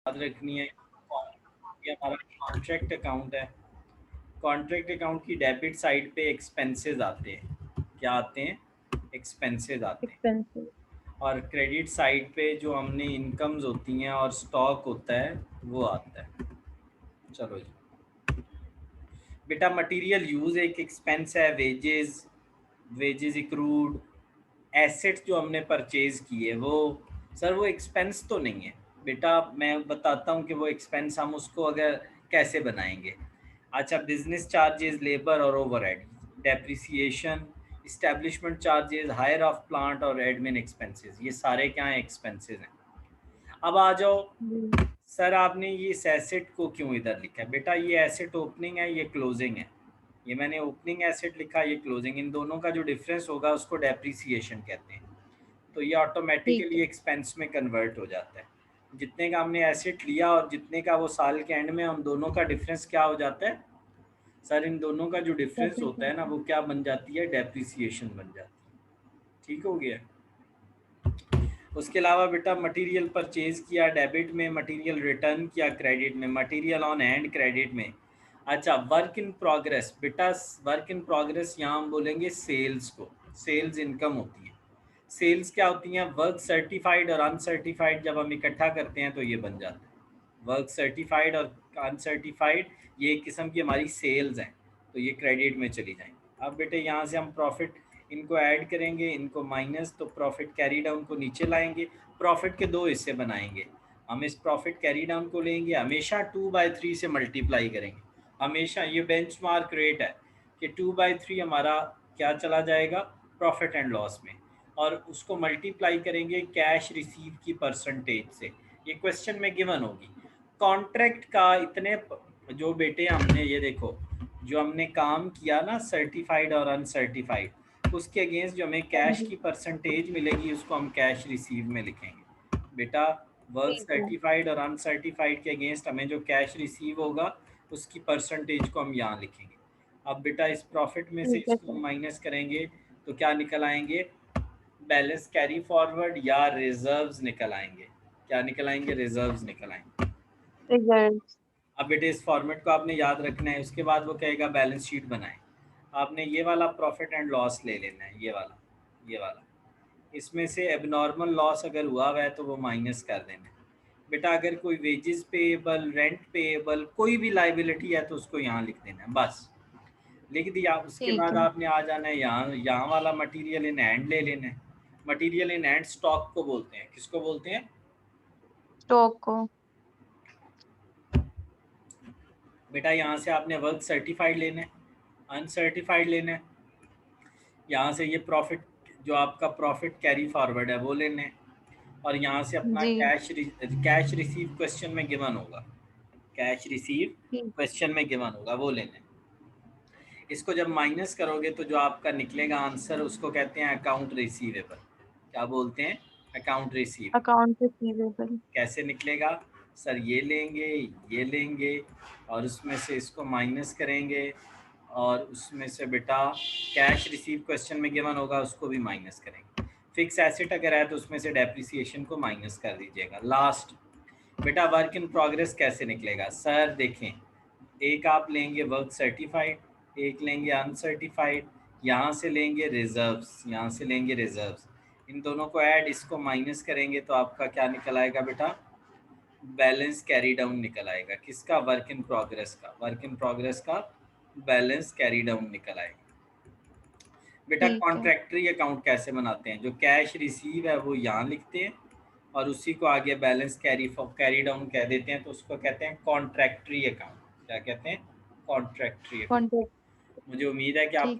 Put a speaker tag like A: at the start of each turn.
A: याद रखनी है। ये हमारा कॉन्ट्रैक्ट अकाउंट है। कॉन्ट्रैक्ट अकाउंट की डेबिट साइड पे एक्सपेंसेस आते हैं। क्या आते हैं? एक्सपेंसेस आते हैं।
B: एक्सपेंसिव।
A: और क्रेडिट साइड पे जो हमने इनकम्स होती हैं और स्टॉक होता है वो आता है। चलो जी बेटा, मटेरियल यूज एक एक्सपेंस है। वेजेस, वेजेस इक्रूड, एसेट्स जो हमने परचेज किए वो, सर वो एक्सपेंस तो नहीं है बेटा। मैं बताता हूँ कि वो एक्सपेंस हम उसको अगर कैसे बनाएंगे। अच्छा, बिजनेस चार्जेस, लेबर और overhead, depreciation, establishment charges, hire of plant और एडमिन एक्सपेंसेस, ये सारे क्या हैं? एक्सपेंसेस हैं। अब आ जाओ, सर आपने ये इस एसेट को क्यों इधर लिखा है? बेटा ये एसेट ओपनिंग है, ये क्लोजिंग है। ये मैंने ओपनिंग एसेट लिखा, ये क्लोजिंग। इन दोनों का जो डिफरेंस होगा उसको डेप्रिसिएशन कहते हैं। तो ये
B: ठीक
A: ऑटोमेटिकली
B: है।
A: एक्सपेंस में कन्वर्ट हो जाता है। जितने का हमने एसेट लिया और जितने का वो साल के एंड में, उन दोनों का डिफरेंस क्या हो जाता है? सर इन दोनों का जो डिफरेंस होता है ना,
B: डेप्रिसिएशन।
A: वो क्या बन जाती है? डेप्रिसिएशन बन जाती है। ठीक हो गया? उसके अलावा बेटा, मटेरियल परचेज किया डेबिट में, मटेरियल रिटर्न किया क्रेडिट में, मटेरियल ऑन हैंड क्रेडिट में। अच्छा, वर्क इन प्रोग्रेस बेटा, वर्क इन प्रोग्रेस यहाँ हम बोलेंगे सेल्स को। सेल्स इनकम होती है। सेल्स क्या होती हैं? वर्क सर्टिफाइड और अनसर्टिफाइड जब हम इकट्ठा करते हैं तो ये बन जाता है वर्क सर्टिफाइड और अनसर्टिफाइड। ये एक किस्म की हमारी सेल्स हैं, तो ये क्रेडिट में चली जाएंगी। अब बेटे यहाँ से हम प्रॉफिट इनको ऐड करेंगे, इनको माइनस, तो प्रॉफिट कैरी डाउन को नीचे लाएंगे। प्रॉफिट के दो हिस्से बनाएंगे। हम इस प्रॉफिट कैरी डाउन को लेंगे, हमेशा 2/3 से मल्टीप्लाई करेंगे। हमेशा ये बेंचमार्क रेट है कि 2/3 हमारा क्या चला जाएगा? प्रॉफिट एंड लॉस में। और उसको मल्टीप्लाई करेंगे कैश रिसीव की परसेंटेज से। ये क्वेश्चन में गिवन होगी। कॉन्ट्रैक्ट का इतने जो बेटे हमने ये देखो, जो हमने काम किया ना सर्टिफाइड और अनसर्टिफाइड, उसके अगेंस्ट जो हमें
B: हाँ
A: कैश
B: जी।
A: की परसेंटेज मिलेगी उसको हम कैश रिसीव में लिखेंगे बेटा। वर्क
B: ठीक है।
A: सर्टिफाइड और अनसर्टिफाइड के अगेंस्ट हमें जो कैश रिसीव होगा उसकी परसेंटेज को हम यहाँ लिखेंगे। अब बेटा इस प्रॉफिट में से
B: ठीक है
A: इसको
B: सर।
A: हम माइनस करेंगे तो क्या निकल आएंगे? बैलेंस कैरी फॉरवर्ड या रिजर्व्स निकल आएंगे। क्या निकल आएंगे? रिजर्व्स निकल आएंगे।
B: रिजल्ट।
A: अब बेटे इस फॉर्मेट को आपने याद रखना है। उसके बाद वो कहेगा बैलेंस शीट बनाएं। आपने ये वाला प्रॉफिट एंड लॉस ले लेना है, ये वाला। इसमें से एबनॉर्मल लॉस अगर हुआ हुआ है तो वो माइनस कर देना है बेटा। अगर कोई वेजेस पेएबल, रेंट पेएबल, कोई भी लाइबिलिटी है तो उसको यहाँ लिख देना है, बस लिख दिया। उसके
B: ठीक
A: बाद
B: है।
A: आपने आ जाना है यहाँ वाला मटेरियल इन हैंड ले लेना है। मटेरियल इन हैंड स्टॉक को बोलते हैं। किसको बोलते हैं?
B: स्टॉक को।
A: बेटा यहाँ से आपने वर्क सर्टिफाइड लेना है, अनसर्टिफाइड लेना है। यहाँ से ये प्रॉफिट, जो आपका प्रॉफिट कैरी फॉरवर्ड है वो लेना है। और यहाँ से अपना
B: जी।
A: कैश रिसीव क्वेश्चन में गिवन होगा। कैश रिसीव
B: ठीक।
A: क्वेश्चन में गिवन होगा, वो लेना है। इसको जब माइनस करोगे तो जो आपका निकलेगा आंसर उसको कहते हैं अकाउंट रिसीवेबल। क्या बोलते हैं? Account receive.
B: Account receivable.
A: कैसे निकलेगा? सर ये लेंगे और उसमें से इसको माइनस करेंगे और उसमें से बेटा कैश रिसीव क्वेश्चन में गिवन होगा उसको भी माइनस करेंगे। फिक्स एसेट अगर है तो उसमें से डेप्रिसिएशन को माइनस कर दीजिएगा। लास्ट बेटा वर्क इन प्रोग्रेस कैसे निकलेगा? सर देखें, एक आप लेंगे वर्क सर्टिफाइड, एक लेंगे अनसर्टिफाइड, यहाँ से लेंगे रिजर्व्स, यहाँ से लेंगे रिजर्व्स। इन दोनों को ऐड, इसको माइनस करेंगे तो आपका क्या निकल आएगा बेटा? बैलेंस कैरी डाउन निकल आएगा। किसका? वर्क इन प्रोग्रेस का। वर्क इन प्रोग्रेस का बैलेंस कैरी डाउन निकल आएगा। बेटा
B: ठीक है।
A: कॉन्ट्रैक्टरी अकाउंट कैसे बनाते हैं? जो कैश रिसीव है वो यहाँ लिखते हैं और उसी को आगे बैलेंस कैरी डाउन कह देते हैं, तो उसको कहते हैं कॉन्ट्रैक्टरी अकाउंट। क्या कहते हैं? Contradictory account.
B: कॉन्टेक्ट।
A: मुझे उम्मीद है कि
B: ठीक
A: आप
B: है।